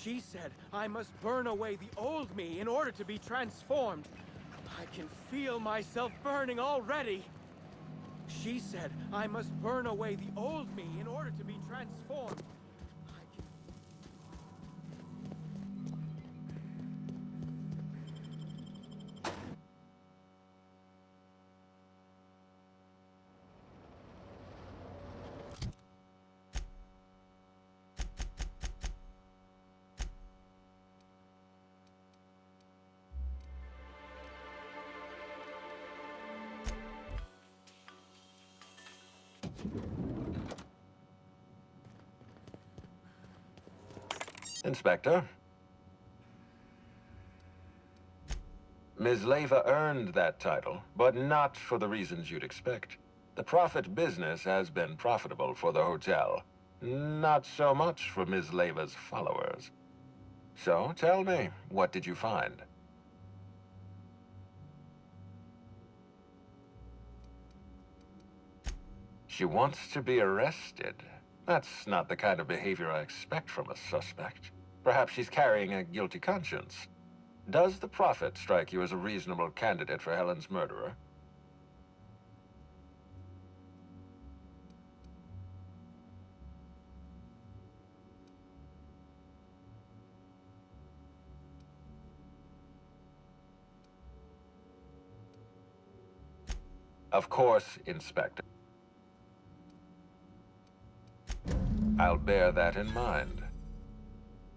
She said I must burn away the old me in order to be transformed. I can feel myself burning already. She said I must burn away the old me in order to be transformed. I can... Inspector? Ms. Leyva earned that title, but not for the reasons you'd expect. The Prophet business has been profitable for the hotel. Not so much for Ms. Leyva's followers. So, tell me, what did you find? She wants to be arrested. That's not the kind of behavior I expect from a suspect. Perhaps she's carrying a guilty conscience. Does the Prophet strike you as a reasonable candidate for Helen's murderer? Of course, Inspector. I'll bear that in mind.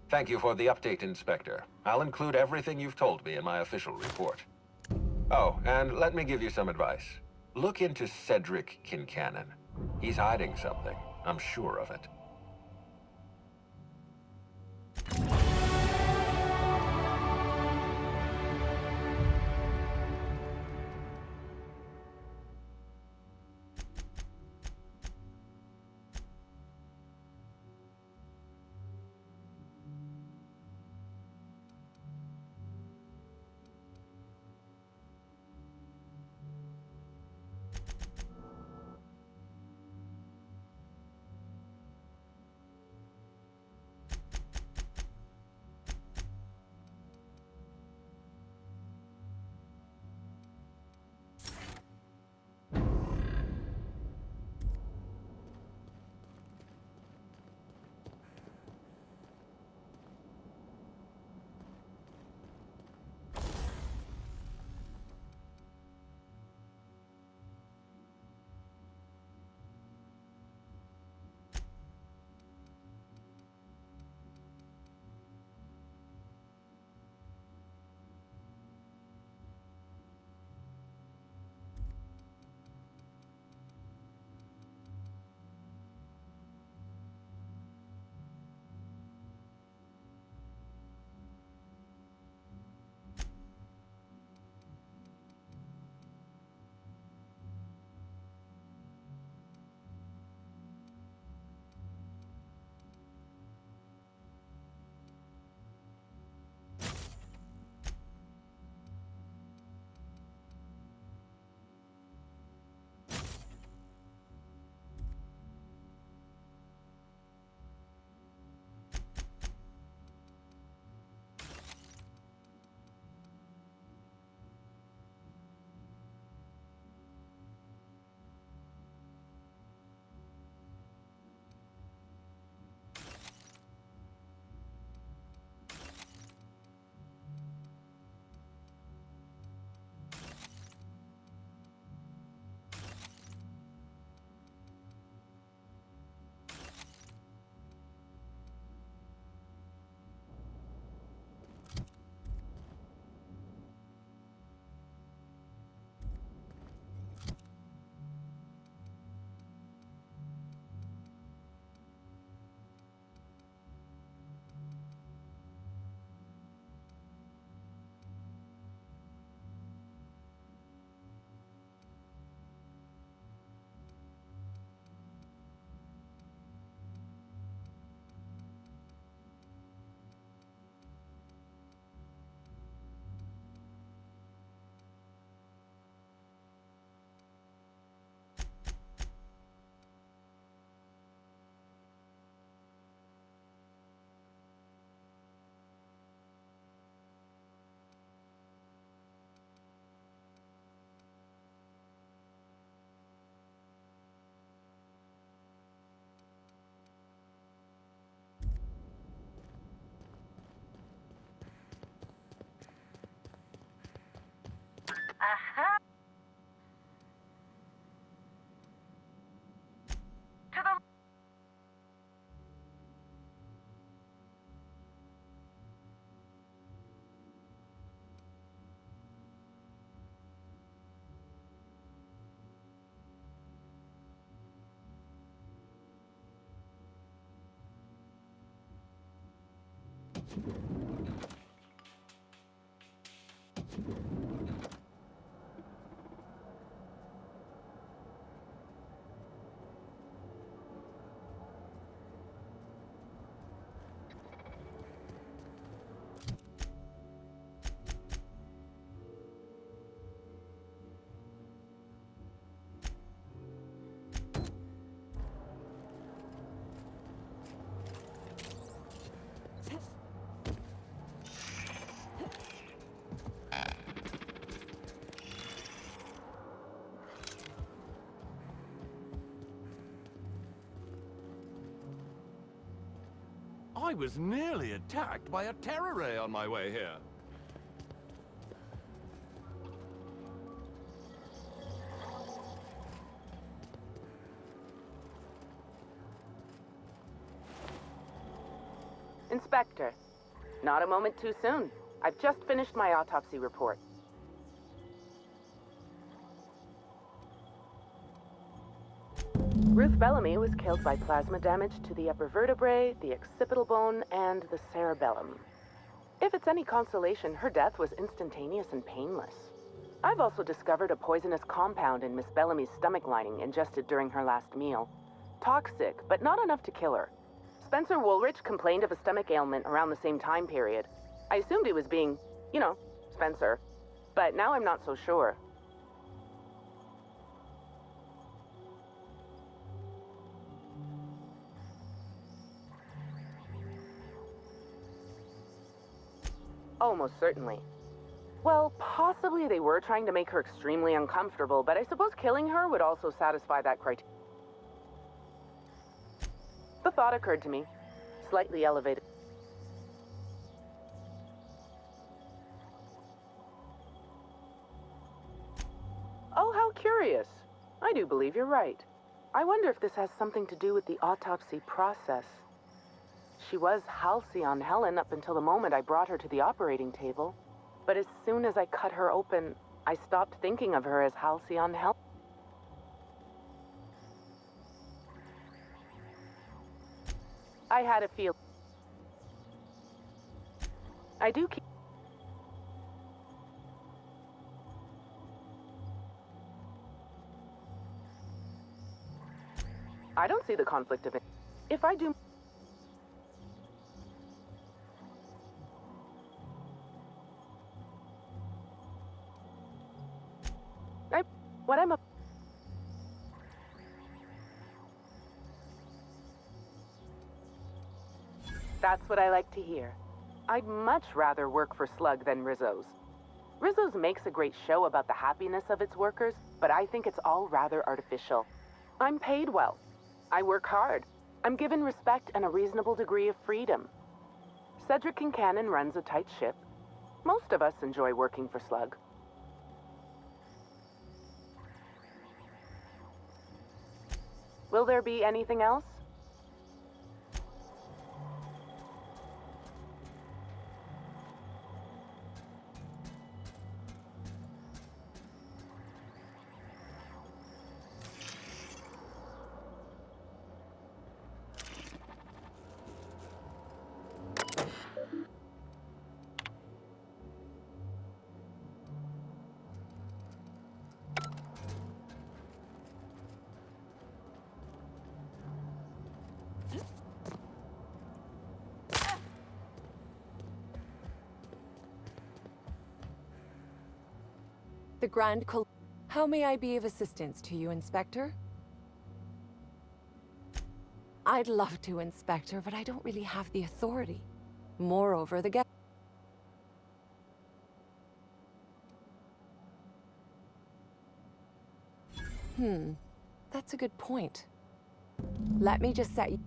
Thank you for the update, Inspector. I'll include everything you've told me in my official report. Oh, and let me give you some advice. Look into Cedric Kincannon. He's hiding something. I'm sure of it. Aha! To the... I was nearly attacked by a terror ray on my way here. Inspector, not a moment too soon. I've just finished my autopsy report. Ruth Bellamy was killed by plasma damage to the upper vertebrae, the occipital bone, and the cerebellum. If it's any consolation, her death was instantaneous and painless. I've also discovered a poisonous compound in Miss Bellamy's stomach lining ingested during her last meal. Toxic, but not enough to kill her. Spencer Woolrich complained of a stomach ailment around the same time period. I assumed he was being, you know, Spencer. But now I'm not so sure. Almost certainly. Well, possibly they were trying to make her extremely uncomfortable, but I suppose killing her would also satisfy that criteria. The thought occurred to me, slightly elevated. Oh, how curious. I do believe you're right. I wonder if this has something to do with the autopsy process. She was Halcyon Helen up until the moment I brought her to the operating table. But as soon as I cut her open, I stopped thinking of her as Halcyon Helen. I had a feel. I do keep... I don't see the conflict of it. If I do... What I'm a... That's what I like to hear. I'd much rather work for Slug than Rizzo's. Rizzo's makes a great show about the happiness of its workers, but I think it's all rather artificial. I'm paid well. I work hard. I'm given respect and a reasonable degree of freedom. Cedric Kincannon runs a tight ship. Most of us enjoy working for Slug. Will there be anything else? The Grand Col... How may I be of assistance to you, Inspector? I'd love to, Inspector, but I don't really have the authority. Moreover, the guest... That's a good point. Let me just set you...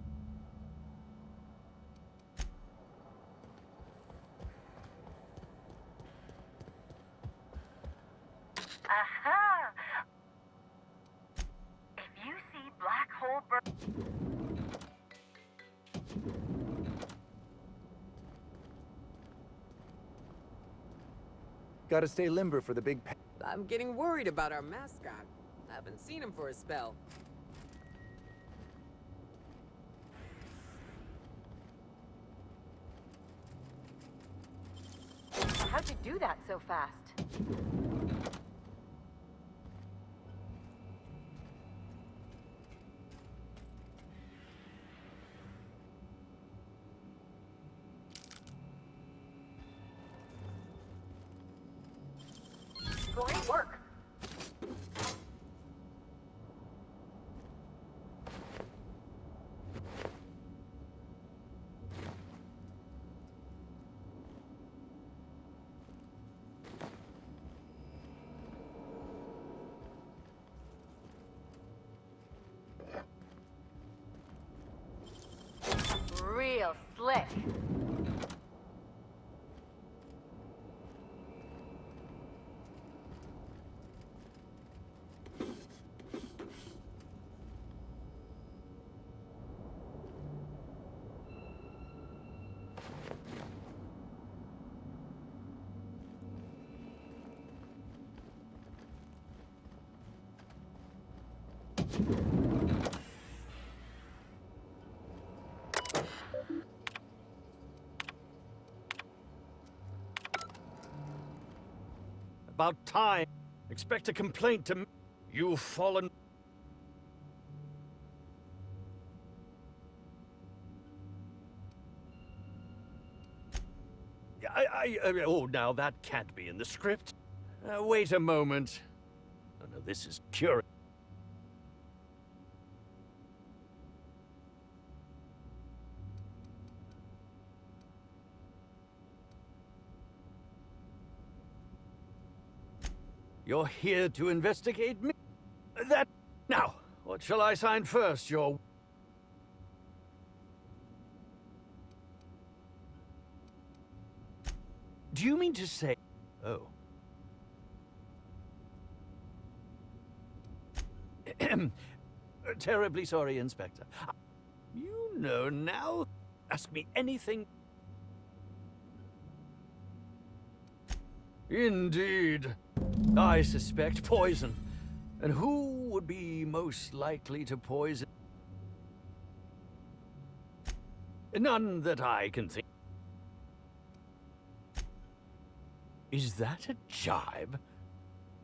Gotta stay limber for the big I'm getting worried about our mascot. Haven't seen him for a spell. How'd you do that so fast? Great work. Real slick. About time. Expect a complaint to me. You've fallen. Oh, now that can't be in the script. Wait a moment. Oh, no, this is curious. You're here to investigate me? That... Now, what shall I sign first? Your... Do you mean to say... Oh. Terribly sorry, Inspector. You know now. Ask me anything. Indeed. I suspect poison. And who would be most likely to poison? None that I can think. Is that a jibe?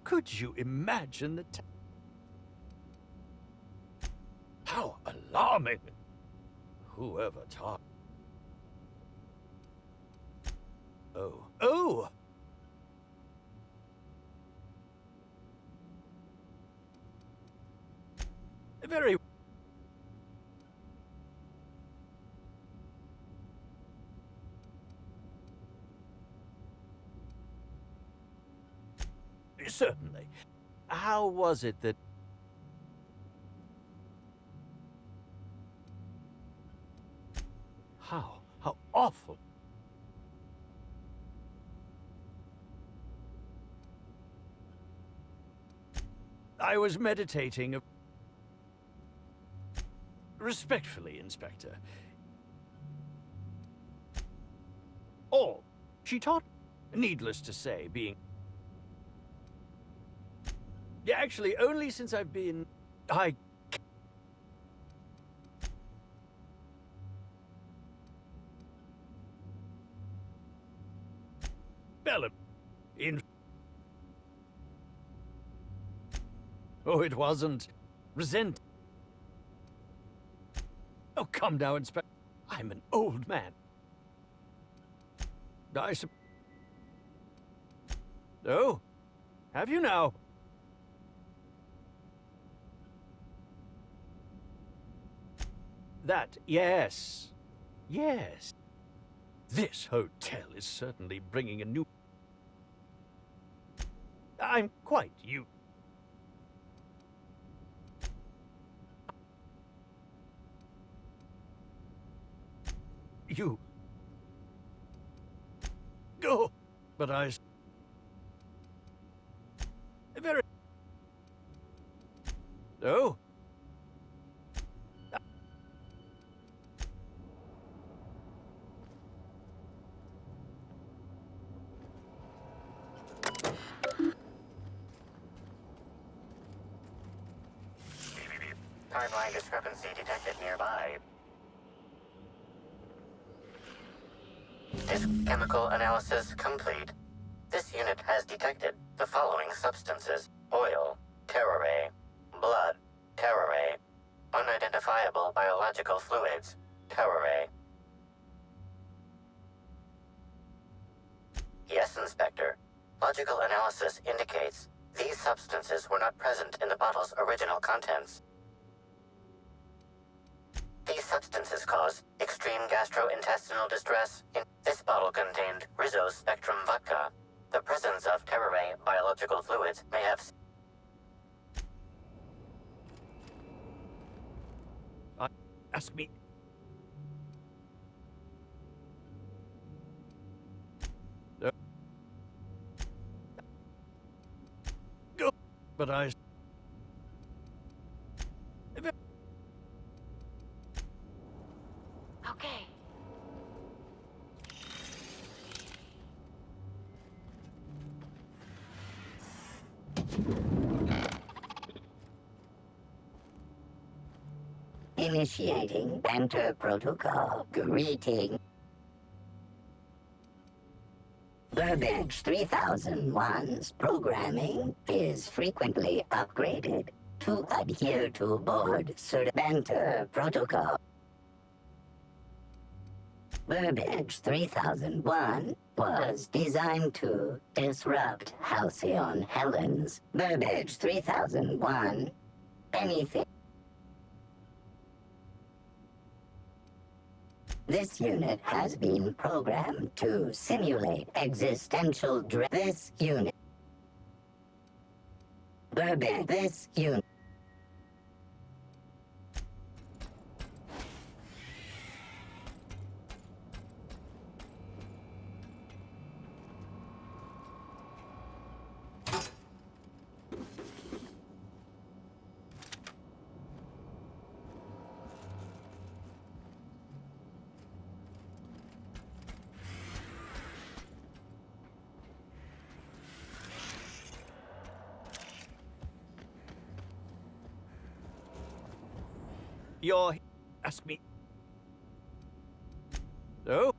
Could you imagine the How alarming! Whoever taught... Oh. Oh! Very... Certainly. How was it that... How awful. I was meditating. Respectfully, Inspector. All she taught, needless to say, being... Yeah, actually, only since I've been... Bellum. In... Oh, it wasn't. Resent... Oh, come now, Inspector. I'm an old man. Oh? Have you now? That, yes. Yes. This hotel is certainly bringing a new... I'm quite you. You... Oh, but I... Very... Oh? Timeline discrepancy detected nearby. This chemical analysis complete. This unit has detected the following substances: oil, terrorray, blood, terrorray, unidentifiable biological fluids, terrorray. Yes, Inspector. Logical analysis indicates these substances were not present in the bottle's original contents. These substances cause extreme gastrointestinal distress. This bottle contained Rizzo's Spectrum vodka. The presence of terrorray biological fluids may have... Ask me. But I... Okay. Initiating banter protocol. Greeting. Burbage 3001's programming is frequently upgraded to adhere to board banter protocol. Burbage 3001 was designed to disrupt Halcyon Helen's Burbage 3001. Anything. This unit has been programmed to simulate existential dread. This unit. Burbage. This unit. You're... Ask me. Oh?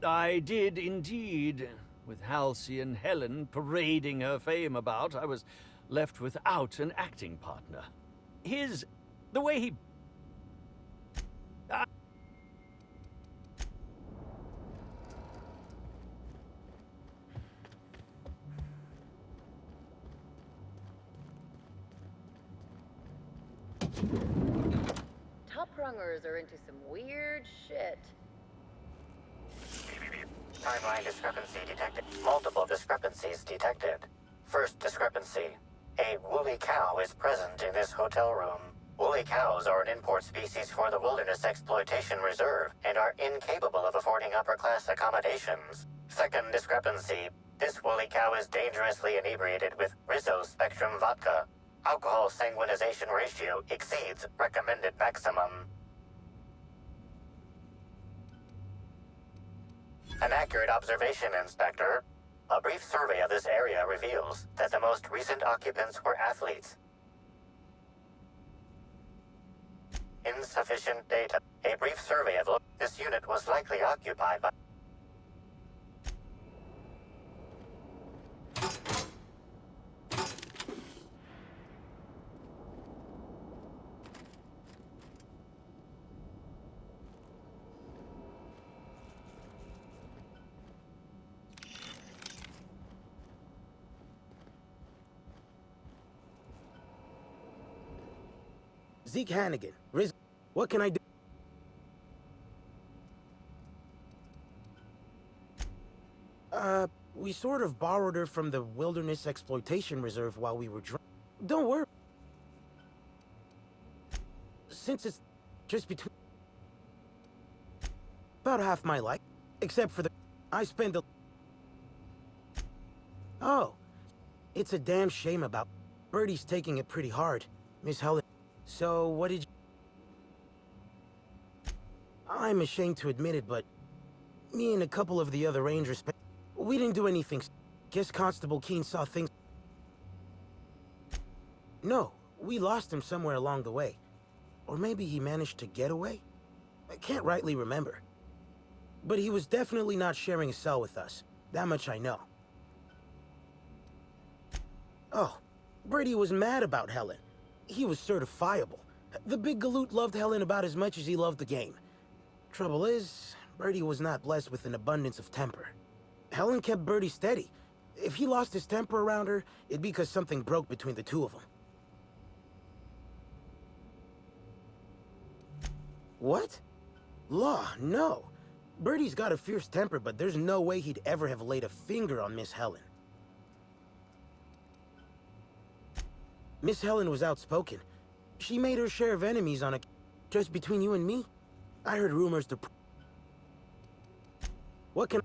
I did indeed. With Halcyon Helen parading her fame about, I was left without an acting partner. The way he... Top rungers are into some weird shit. Timeline discrepancy detected. Multiple discrepancies detected. First discrepancy. A woolly cow is present in this hotel room. Woolly cows are an import species for the Wilderness Exploitation Reserve and are incapable of affording upper-class accommodations. Second discrepancy. This woolly cow is dangerously inebriated with Rizzo's Spectrum vodka. Alcohol sanguinization ratio exceeds recommended maximum. An accurate observation, Inspector. A brief survey of this area reveals that the most recent occupants were athletes. Insufficient data. A brief survey of this unit was likely occupied by... Zeke Hannigan, Riz, what can I do? We sort of borrowed her from the Wilderness Exploitation Reserve while we were drunk. Don't worry. Since it's just between... about half my life, except for the... I spend the... Oh, it's a damn shame about... Birdie's taking it pretty hard, Miss Helen. So, what did you... I'm ashamed to admit it, but... me and a couple of the other Rangers... we didn't do anything. Guess Constable Keene saw things... No, We lost him somewhere along the way. Or maybe he managed to get away? I can't rightly remember. But he was definitely not sharing a cell with us. That much I know. Oh, Brady was mad about Helen. He was certifiable. The big galoot loved Helen about as much as he loved the game. Trouble is, Bertie was not blessed with an abundance of temper. Helen kept Bertie steady. If he lost his temper around her, it'd be because something broke between the two of them. What? Law, no. Bertie's got a fierce temper, but there's no way he'd ever have laid a finger on Miss Helen. Miss Helen was outspoken. She made her share of enemies on a... Just between you and me, I heard rumors to... What can...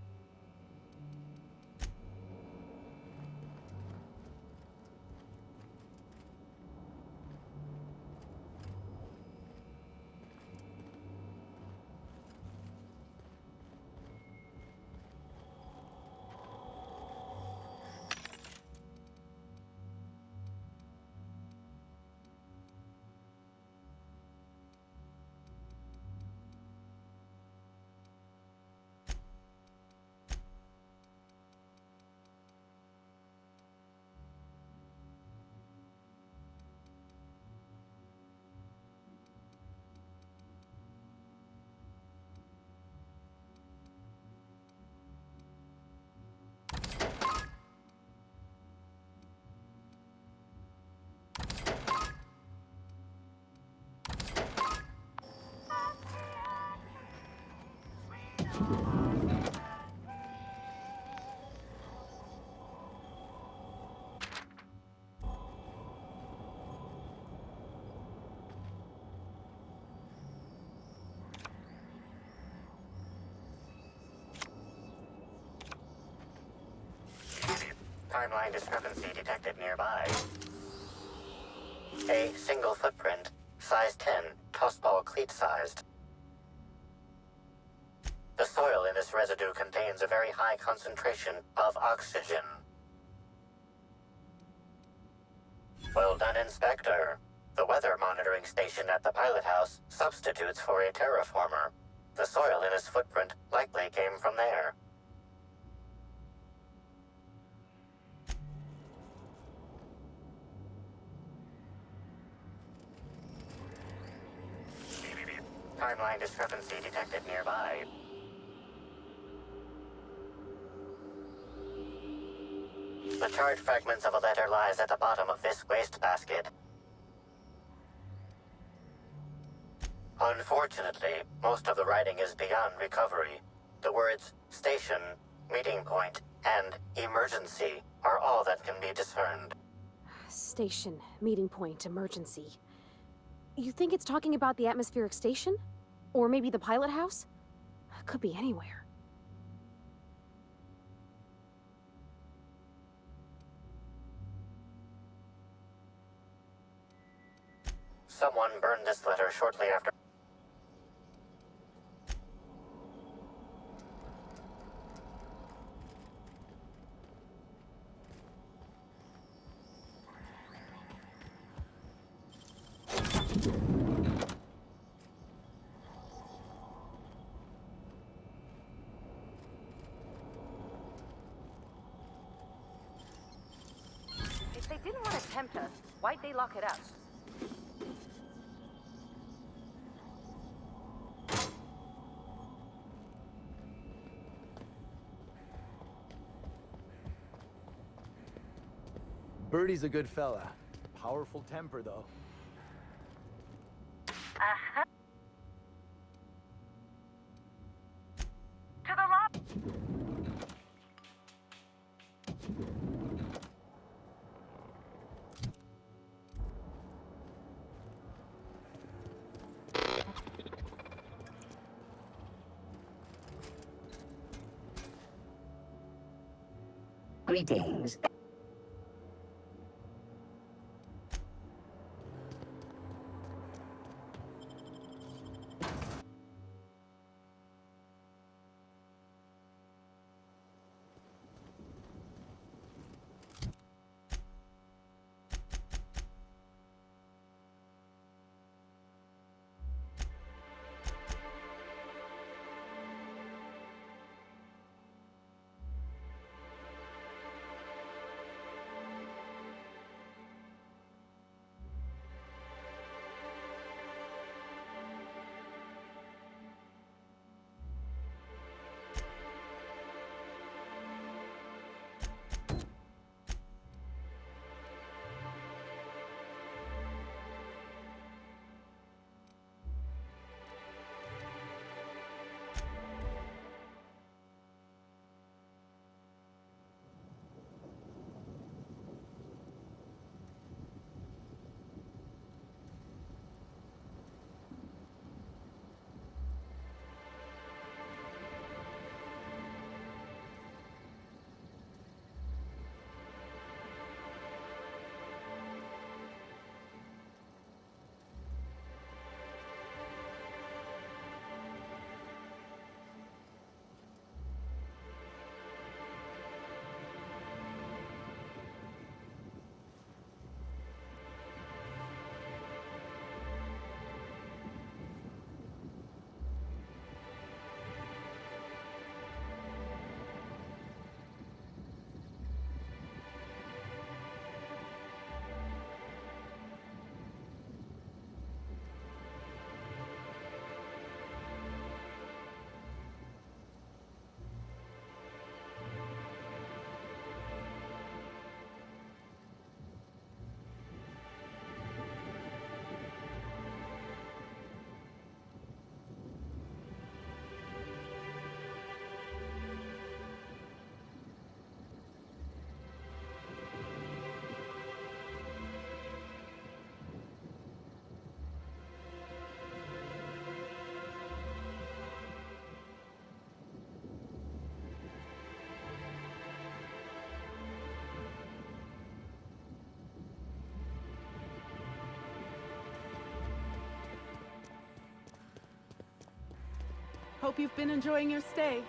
Timeline discrepancy detected nearby. A single footprint, size 10, tossball cleat-sized. The soil in this residue contains a very high concentration of oxygen. Well done, Inspector. The weather monitoring station at the pilot house substitutes for a terraformer. The soil in this footprint likely came from there. Timeline discrepancy detected nearby. The charred fragments of a letter lies at the bottom of this wastebasket. Unfortunately, most of the writing is beyond recovery. The words station, meeting point, and emergency are all that can be discerned. Station, meeting point, emergency. You think it's talking about the atmospheric station? Or maybe the pilot house? Could be anywhere. Someone burned this letter shortly after. If they didn't want to tempt us, why'd they lock it up? Bertie's a good fella. Powerful temper, though. Uh-huh. To the lobby. Greetings. Hope you've been enjoying your stay.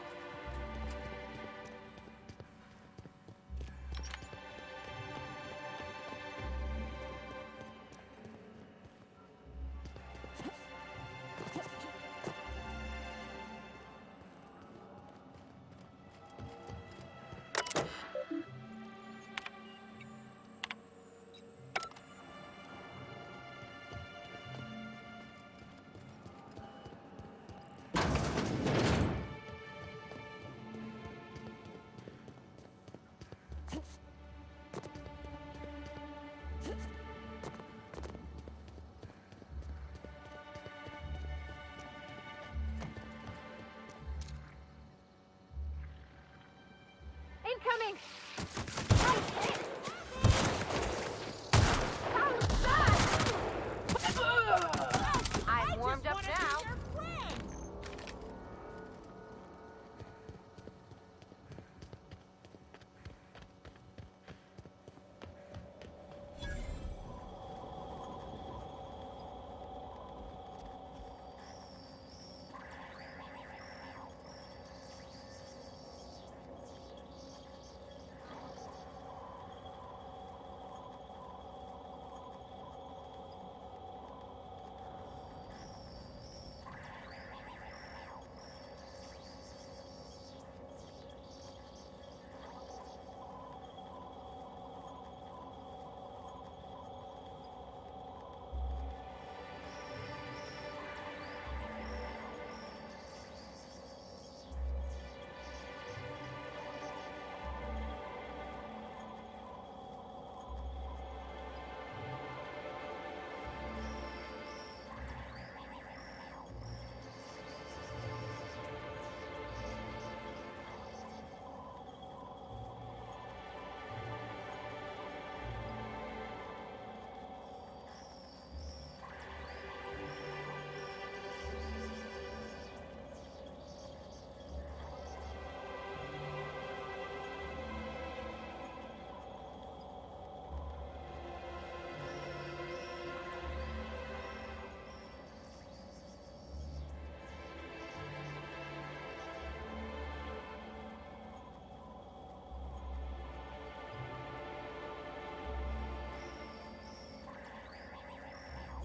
Incoming! I'm warmed up now.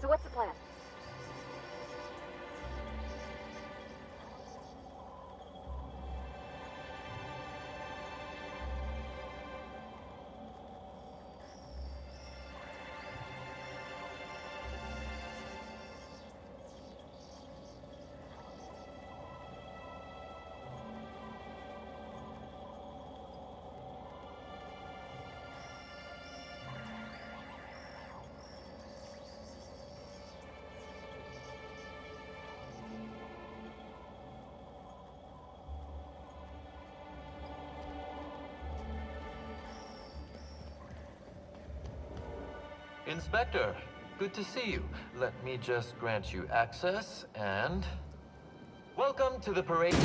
So what's the plan? Inspector, good to see you. Let me just grant you access and... Welcome to the parade.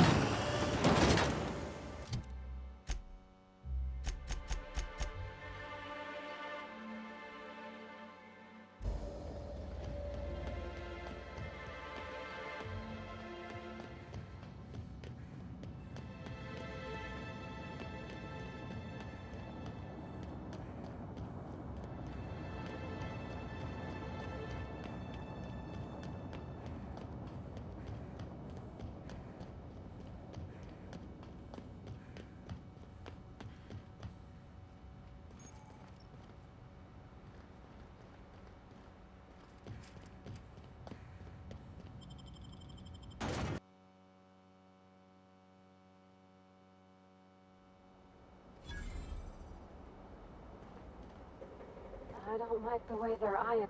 I don't like the way they're eyeing.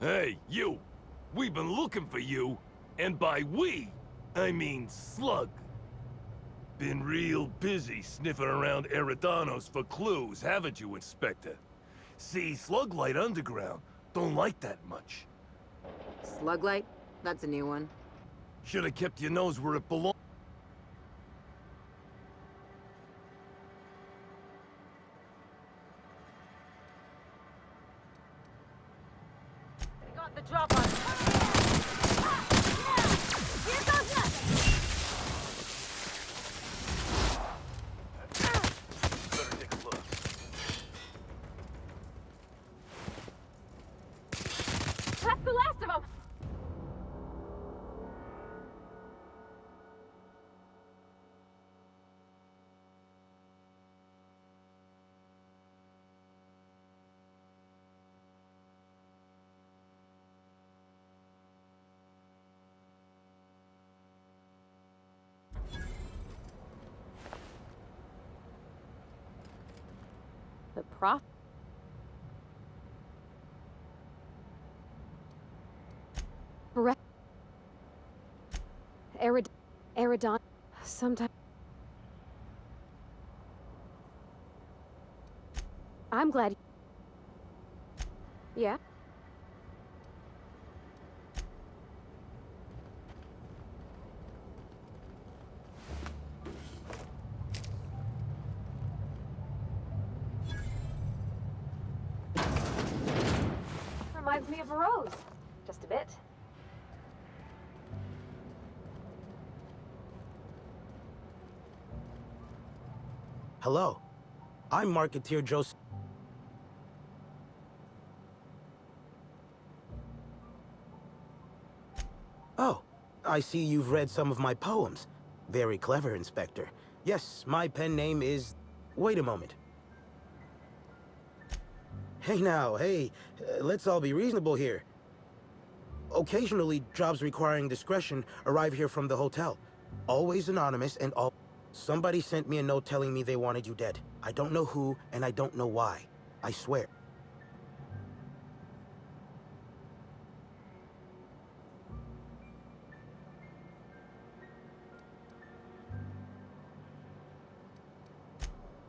Hey, you! We've been looking for you, and by we, I mean Slug. Been real busy sniffing around Eridanos for clues, haven't you, Inspector? See, Sluglight Underground don't like that much. Sluglight? That's a new one. Should have kept your nose where it belongs. Got the drop on. Here goes nothing. prof. Correct. Eridon. Sometimes. I'm glad. Yeah? Reminds me of a rose. Just a bit. Hello. I'm Marketeer Joseph. Oh, I see you've read some of my poems. Very clever, Inspector. Yes, my pen name is... Wait a moment. Hey now, hey, let's all be reasonable here. Occasionally, jobs requiring discretion arrive here from the hotel. Always anonymous and all... Somebody sent me a note telling me they wanted you dead. I don't know who, and I don't know why. I swear.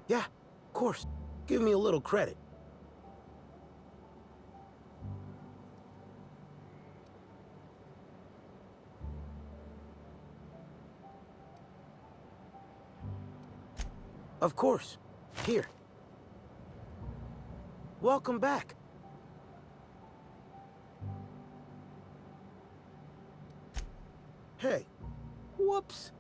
Yeah, of course. Give me a little credit. Of course. Here. Welcome back. Hey. Whoops.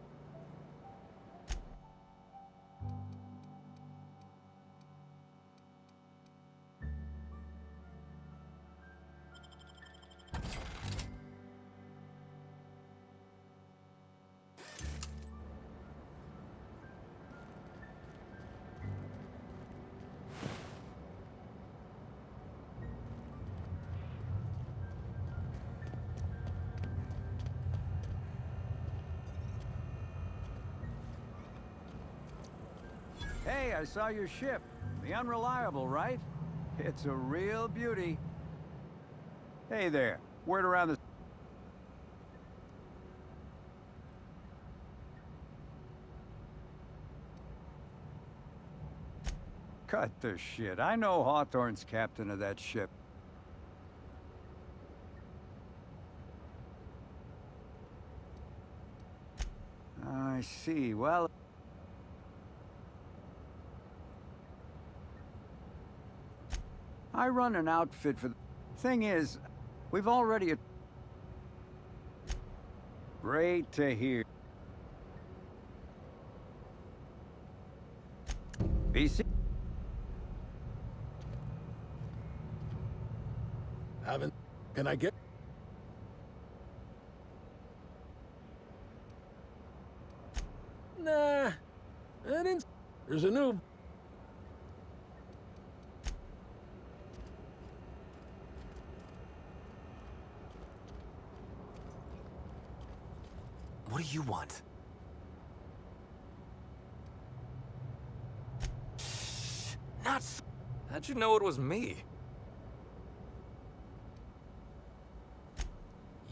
Hey, I saw your ship. The Unreliable, right? It's a real beauty. Hey there. Word around the... Cut the shit. I know Hawthorne's captain of that ship. I see. Well... I run an outfit for... Thing is, we've already... Great to hear. BC... Haven't... Can I get... Nah. I didn't... There's a new... What do you want? Shh. Not s- How'd you know it was me?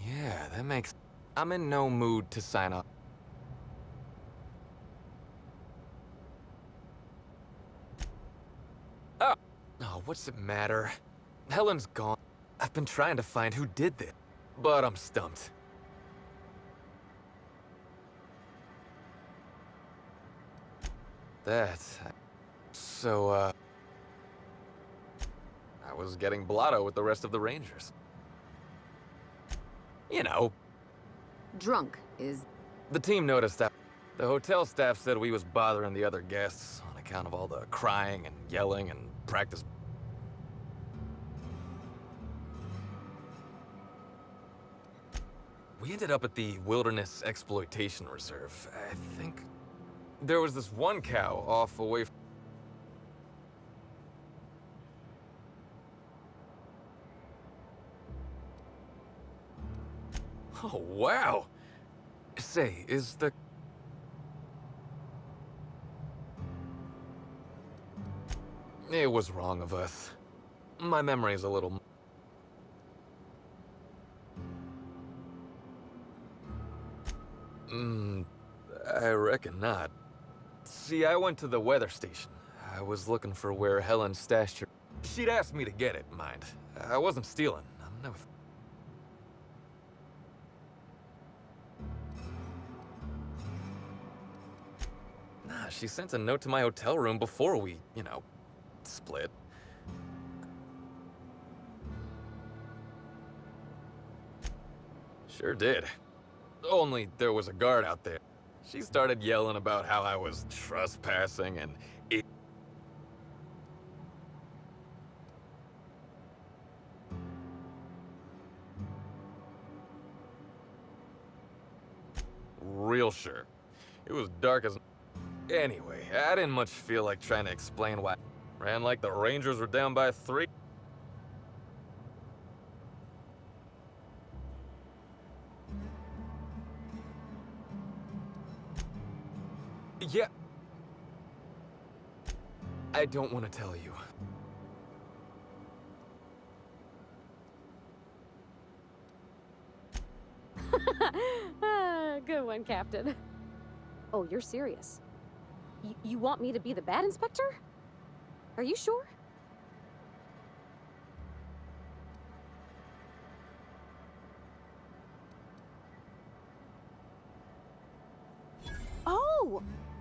Yeah, that makes... I'm in no mood to sign up. Oh, what's it matter? Helen's gone. I've been trying to find who did this, but I'm stumped. So, I was getting blotto with the rest of the Rangers. You know. Drunk is... The team noticed that. The hotel staff said we was bothering the other guests on account of all the crying and yelling and practice. We ended up at the Wilderness Exploitation Reserve. I think there was this one cow off away from... Oh, wow! Say, is the... It was wrong of us. My memory's a little... I reckon not. See, I went to the weather station. I was looking for where Helen stashed her... She'd asked me to get it, mind. I wasn't stealing. I'm never... Nah, she sent a note to my hotel room before we, you know, split. Sure did. Only there was a guard out there. She started yelling about how I was trespassing and it... Real sure. It was dark as... Anyway, I didn't much feel like trying to explain why. Ran like the Rangers were down by 3. Yeah. I don't want to tell you. Good one, Captain. Oh, you're serious? You want me to be the bad inspector? Are you sure?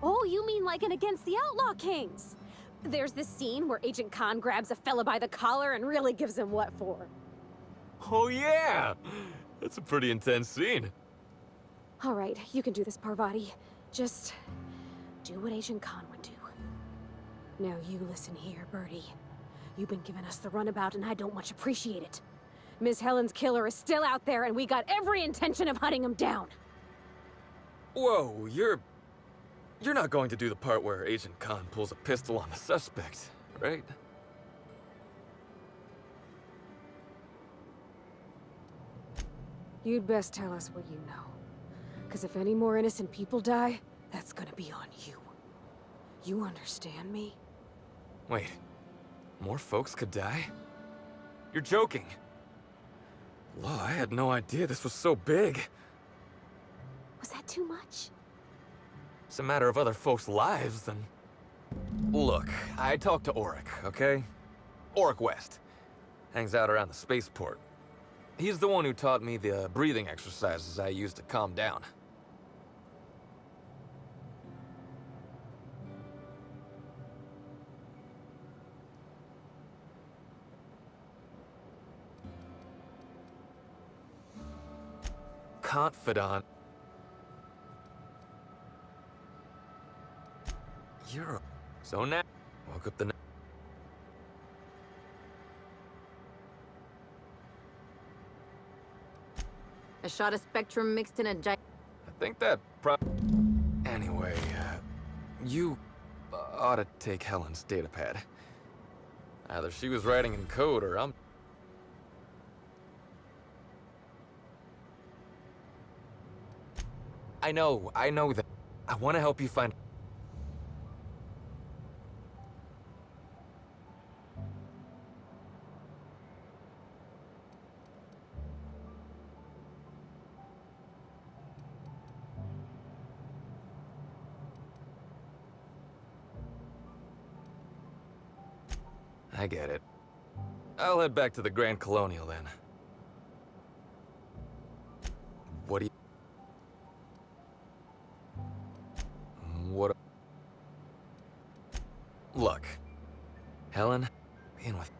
Oh, you mean like an Against the Outlaw Kings? There's this scene where Agent Khan grabs a fella by the collar and really gives him what for. Oh yeah! That's a pretty intense scene. All right, you can do this, Parvati. Just do what Agent Khan would do. Now you listen here, Birdie. You've been giving us the runabout and I don't much appreciate it. Miss Helen's killer is still out there and we got every intention of hunting him down. Whoa, you're not going to do the part where Agent Khan pulls a pistol on the suspect, right? You'd best tell us what you know. Because if any more innocent people die, that's gonna be on you. You understand me? Wait, more folks could die? You're joking. Law, I had no idea this was so big. Was that too much? It's a matter of other folks' lives, then. Look, I talked to Auric, okay? Auric West. Hangs out around the spaceport. He's the one who taught me the breathing exercises I use to calm down. Confidant. You're... So now... Woke up the... A shot of Spectrum mixed in a giant... I think that Anyway, you ought to take Helen's datapad. Either she was writing in code or I'm... I know that. I want to help you find... I get it. I'll head back to the Grand Colonial then. What do you... What... Look, Helen, being with...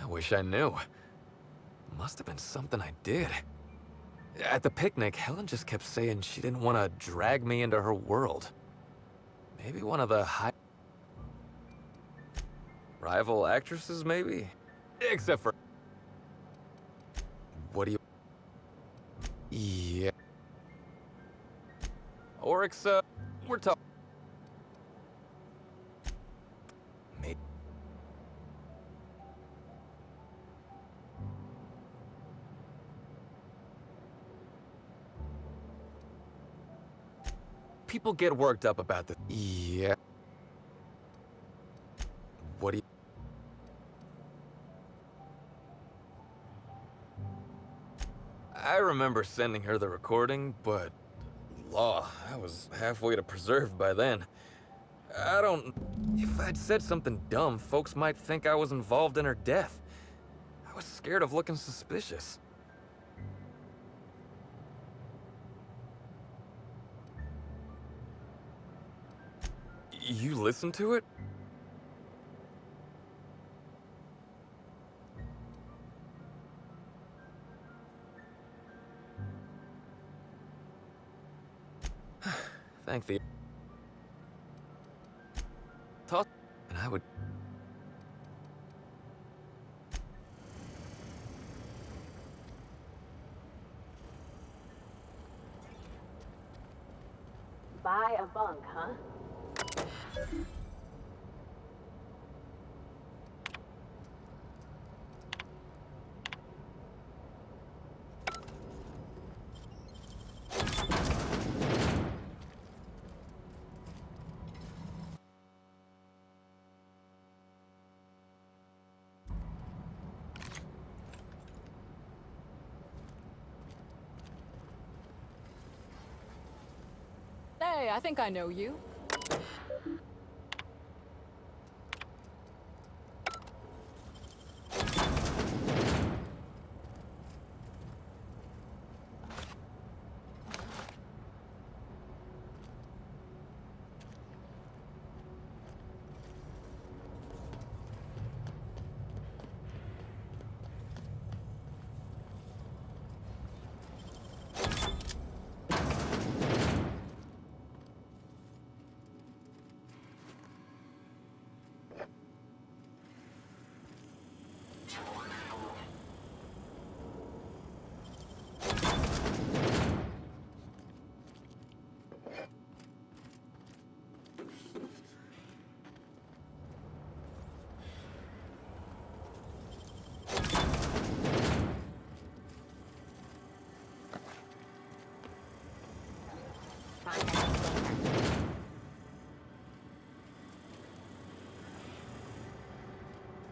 I wish I knew. Must have been something I did. At the picnic, Helen just kept saying she didn't want to drag me into her world. Maybe one of the high... rival actresses, maybe? Except for... What do you... Yeah... Oryx, we're talking... Maybe... People get worked up about this. Yeah... I remember sending her the recording, but... Law, I was halfway to preserved by then. I don't... If I'd said something dumb, folks might think I was involved in her death. I was scared of looking suspicious. You listened to it? Thank the... Thought... And I would... Buy a bunk, huh? Hey, I think I know you.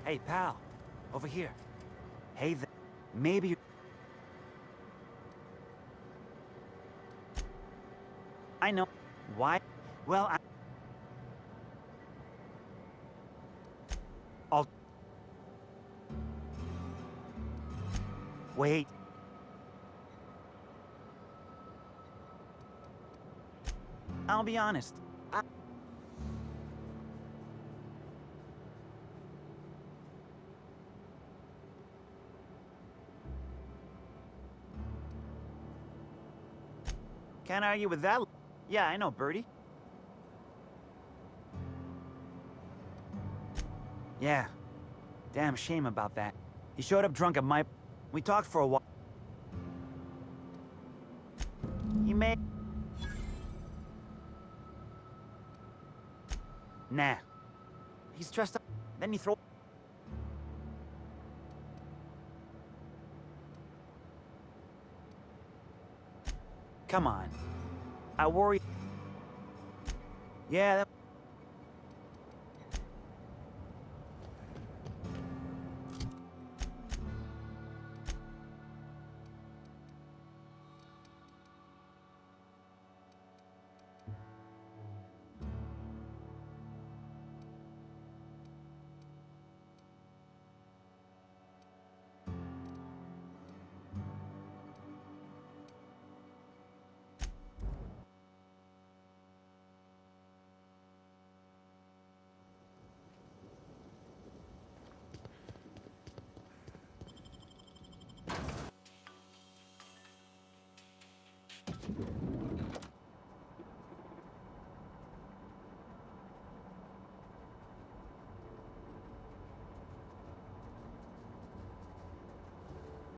Hey, pal. Over here. Hey, maybe you... I know. Why? Well, I'll... Wait. I'll be honest. Can't argue with that. Yeah, I know, Birdie. Yeah. Damn shame about that. He showed up drunk at my... We talked for a while. He may... Nah. He's dressed up. Then you throw... Come on. I worry... Yeah, that...